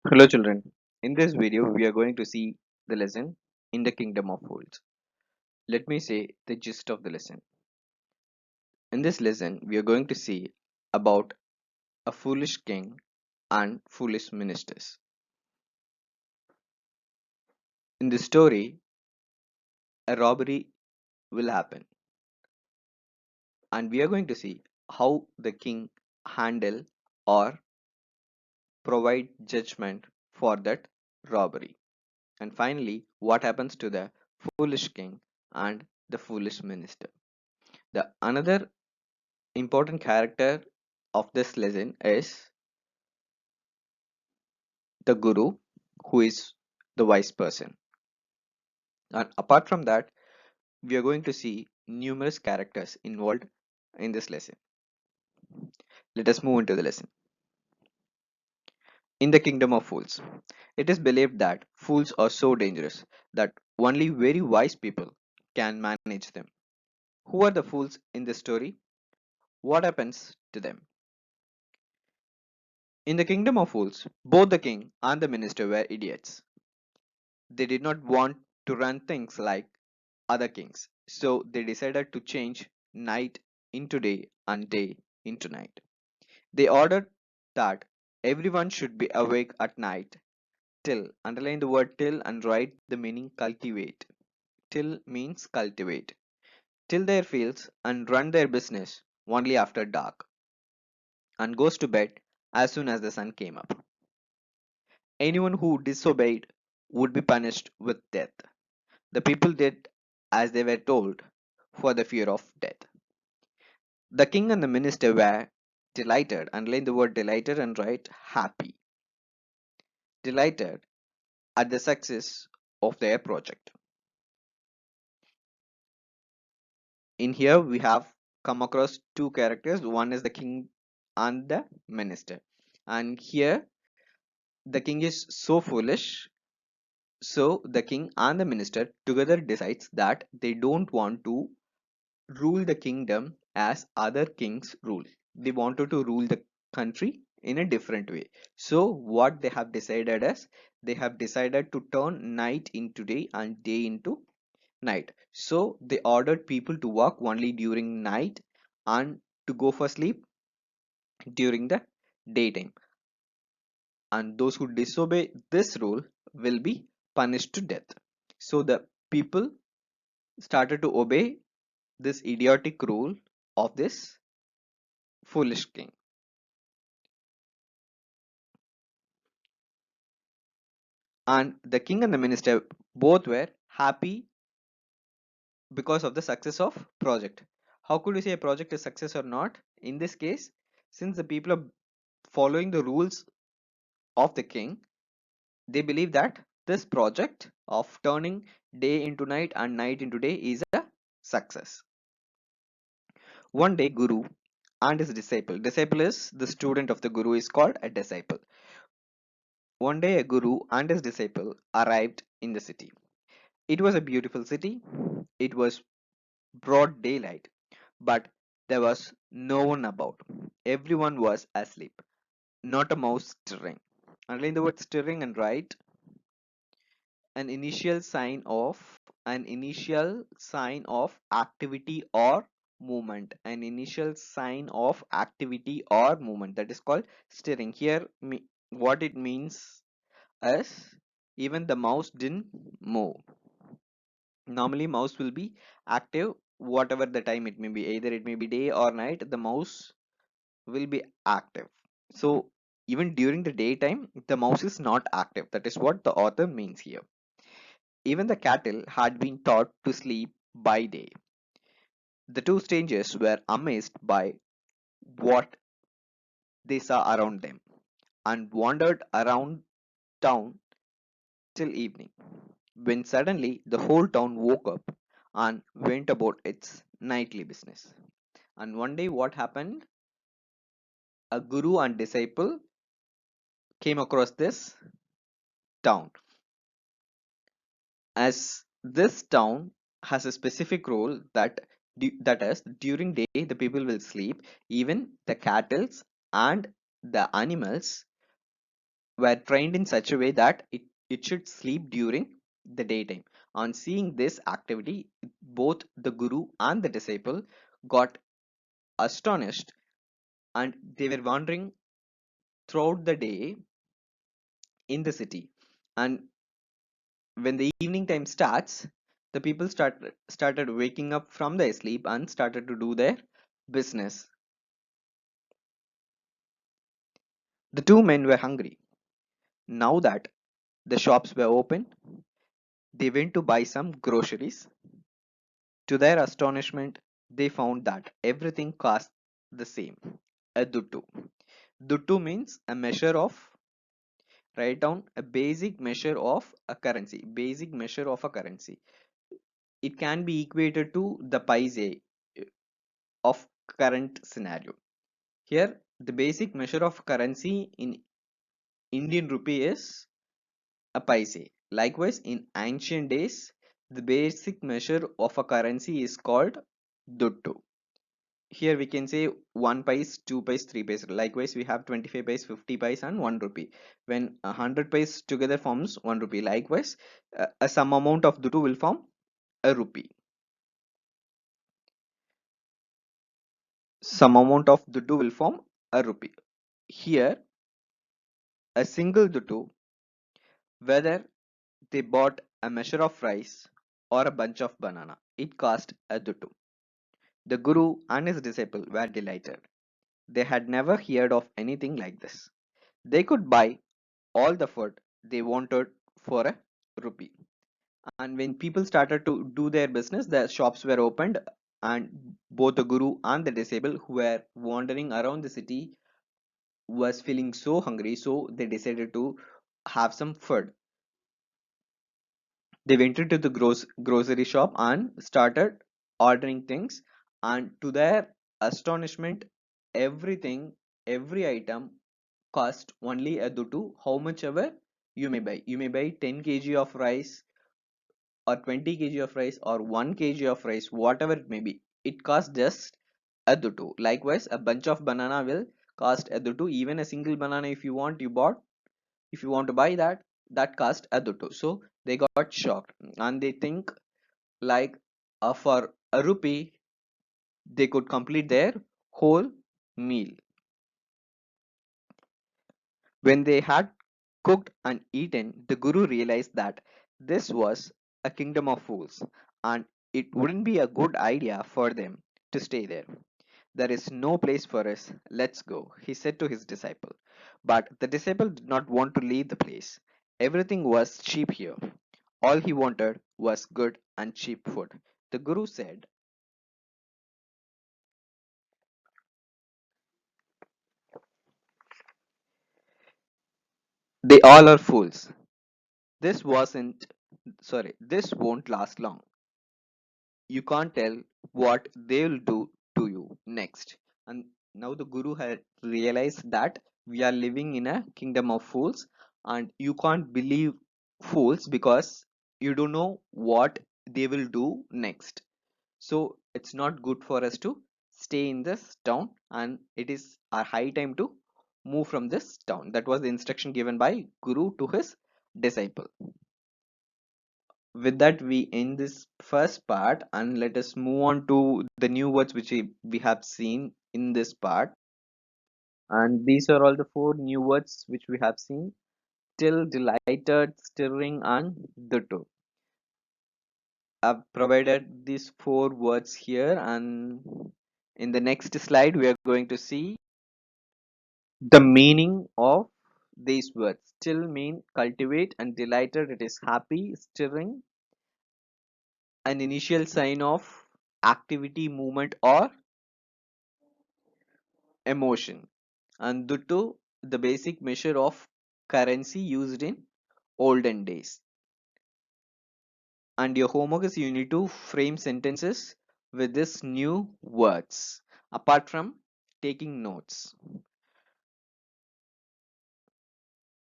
Hello children, in this video we are going to see the lesson in the kingdom of fools. Let me say the gist of the lesson. In this lesson we are going to see about a foolish king and foolish ministers. In this story a robbery will happen and we are going to see how the king handle or provide judgment for that robbery. And finally what happens to the foolish king and the foolish minister. The another important character of this lesson is the guru, who is the wise person. And apart from that, we are going to see numerous characters involved in this lesson. Let us move into the lesson. In the kingdom of fools, it is believed that fools are so dangerous that only very wise people can manage them. Who are the fools in this story? What happens to them? In the kingdom of fools, both the king and the minister were idiots. They did not want to run things like other kings, so they decided to change night into day and day into night. They ordered that everyone should be awake at night till, underline the word till and write the meaning cultivate. Till means cultivate. Till their fields and run their business only after dark and goes to bed as soon as the sun came up. Anyone who disobeyed would be punished with death. The people did as they were told for the fear of death. The king and the minister were delighted, underline the word delighted and write happy, delighted at the success of their project. In here, we have come across two characters. One is the king and the minister. And here, the king is so foolish. So the king and the minister together decides that they don't want to rule the kingdom as other kings rule. They wanted to rule the country in a different way. So what they have decided is they have decided to turn night into day and day into night. So they ordered people to work only during night and to go for sleep during the daytime. And those who disobey this rule will be punished to death. So the people started to obey this idiotic rule of this foolish king. And the king and the minister both were happy because of the success of project. How could you say a project is success or not? In this case, since the people are following the rules of the king, they believe that this project of turning day into night and night into day is a success. One day guru and his disciple is the student of the guru, is called a disciple. One day a guru and his disciple arrived in the city. It was a beautiful city. It was broad daylight, but there was no one about. Everyone was asleep, not a mouse stirring. Underline the word stirring and write an initial sign of activity or movement. An initial sign of activity or movement, that is called stirring. Here what it means is even the mouse didn't move. Normally mouse will be active whatever the time it may be, either it may be day or night, the mouse will be active. So even during the daytime the mouse is not active. That is what the author means here. Even the cattle had been taught to sleep by day. The two strangers were amazed by what they saw around them and wandered around town till evening, when suddenly the whole town woke up and went about its nightly business. And one day, what happened? A guru and disciple came across this town. As this town has a specific role that is during day the people will sleep, even the cattle and the animals were trained in such a way that it should sleep during the daytime. On seeing this activity, both the guru and the disciple got astonished, and they were wandering throughout the day in the city. And when the evening time starts, the people started waking up from their sleep and started to do their business. The two men were hungry. Now that the shops were open, they went to buy some groceries. To their astonishment, they found that everything cost the same. A duttu. Duttu means a measure of, write down a basic measure of a currency. Basic measure of a currency. It can be equated to the paise of current scenario. Here, the basic measure of currency in Indian rupee is a paise. Likewise, in ancient days, the basic measure of a currency is called duttu. Here we can say 1 paise, 2 paise, 3 paise. Likewise, we have 25 paise, 50 paise, and 1 rupee. When 100 paise together forms 1 rupee. Likewise, a some amount of duttu will form a rupee. Some amount of duttu will form a rupee. Here, a single duttu, whether they bought a measure of rice or a bunch of banana, it cost a duttu. The guru and his disciple were delighted. They had never heard of anything like this. They could buy all the food they wanted for a rupee. And when people started to do their business, the shops were opened, and both the guru and the disciple who were wandering around the city was feeling so hungry, so they decided to have some food. They went into the grocery shop and started ordering things, and to their astonishment, everything, every item cost only a duttu, how much ever you may buy. You may buy 10 kg of rice or 20 kg of rice or 1 kg of rice, whatever it may be. It costs just a duttu. Likewise, a bunch of banana will cost a duttu. Even a single banana, if you want, you bought. If you want to buy that, that cost a duttu. So they got shocked, and they think like for a rupee, they could complete their whole meal. When they had cooked and eaten, the Guru realized that this was a kingdom of fools, and it wouldn't be a good idea for them to stay there. There is no place for us. Let's go, he said to his disciple. But the disciple did not want to leave the place. Everything was cheap here. All he wanted was good and cheap food. The Guru said, they all are fools. This wasn't, this won't last long. You can't tell what they'll do to you next. And now the Guru had realized that we are living in a kingdom of fools, and you can't believe fools because you don't know what they will do next. So it's not good for us to stay in this town, and it is our high time to move from this town. That was the instruction given by Guru to his disciple. With that, we end this first part, and let us move on to the new words which we have seen in this part. And these are all the four new words which we have seen: till, delighted, stirring, and the two. I've provided these four words here, and in the next slide we are going to see the meaning of these words. Still mean cultivate, and delighted, it is happy. Stirring, an initial sign of activity, movement, or emotion. And duttu, the basic measure of currency used in olden days. And your homework is you need to frame sentences with this new words apart from taking notes.